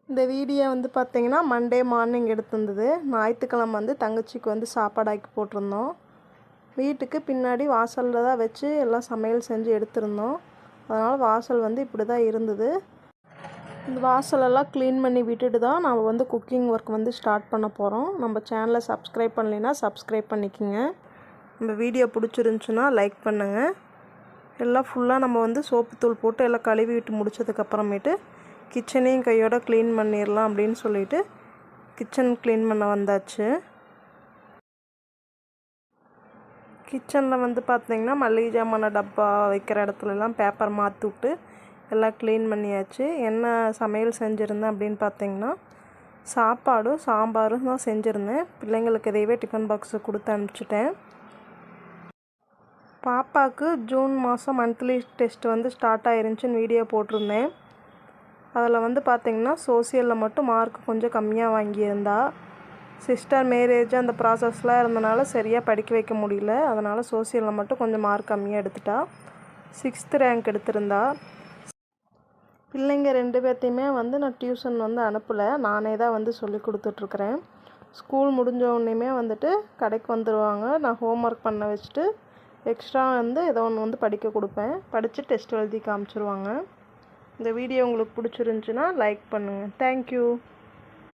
இந்த வீடியோ வந்து பார்த்தீங்கன்னா மண்டே மார்னிங் எடுத்திருந்தது. ஞாயிற்றுக்கிழமை வந்து தங்கச்சிக்கு வந்து சாப்பாடு ஆக்கி போட்டிருந்தோம். வீட்டுக்கு பின்னாடி வாசலில் தான் வச்சு எல்லாம் சமையல் செஞ்சு எடுத்திருந்தோம். அதனால் வாசல் வந்து இப்படி தான் இருந்தது. இந்த வாசலெல்லாம் க்ளீன் பண்ணி விட்டுட்டு தான் நம்ம வந்து குக்கிங் ஒர்க் வந்து ஸ்டார்ட் பண்ண போகிறோம். நம்ம சேனலை சப்ஸ்கிரைப் பண்ணலைன்னா சப்ஸ்கிரைப் பண்ணிக்கோங்க. நம்ம வீடியோ பிடிச்சிருந்துச்சுன்னா லைக் பண்ணுங்கள். எல்லாம் ஃபுல்லாக நம்ம வந்து சோப்பு தூள் போட்டு எல்லாம் கழுவி விட்டு முடித்ததுக்கப்புறமேட்டு கிச்சனையும் கையோட க்ளீன் பண்ணிடலாம் அப்படின்னு சொல்லிட்டு கிச்சன் க்ளீன் பண்ண வந்தாச்சு. கிச்சனில் வந்து பார்த்திங்கன்னா மளிகை ஜாமான டப்பா வைக்கிற இடத்துலலாம் பேப்பர் மாற்றி விட்டு எல்லாம் க்ளீன் பண்ணியாச்சு. என்ன சமையல் செஞ்சுருந்தேன் அப்படின்னு பார்த்திங்கன்னா சாப்பாடும் சாம்பாரும் தான் செஞ்சுருந்தேன். பிள்ளைங்களுக்கு இதையவே டிஃபன் பாக்ஸு கொடுத்து அனுப்பிச்சிட்டேன். பாப்பாவுக்கு ஜூன் மாதம் மந்த்லி டெஸ்ட் வந்து ஸ்டார்ட் ஆயிருந்துச்சின்னு வீடியோ போட்டிருந்தேன். அதில் வந்து பார்த்திங்கன்னா சோசியலில் மட்டும் மார்க் கொஞ்சம் கம்மியாக வாங்கியிருந்தா. சிஸ்டர் மேரேஜ் அந்த ப்ராசஸ்லாம் இருந்தனால சரியாக படிக்க வைக்க முடியல. அதனால் சோசியலில் மட்டும் கொஞ்சம் மார்க் கம்மியாக எடுத்துட்டா. 6th ரேங்க் எடுத்திருந்தா. பிள்ளைங்க 2 பேர்த்தையுமே வந்து நான் டியூஷன் வந்து அனுப்பலை, நானே தான் வந்து சொல்லி கொடுத்துட்ருக்குறேன். ஸ்கூல் முடிஞ்ச உடனேயுமே வந்துட்டு கடைக்கு வந்துடுவாங்க. நான் ஹோம் ஒர்க் பண்ண வச்சுட்டு எக்ஸ்ட்ரா வந்து ஏதோ ஒன்று வந்து படிக்க கொடுப்பேன். படித்து டெஸ்ட் எழுதி காமிச்சிருவாங்க. இந்த வீடியோ உங்களுக்கு பிடிச்சிருந்துச்சின்னா லைக் பண்ணுங்கள். தேங்க்யூ.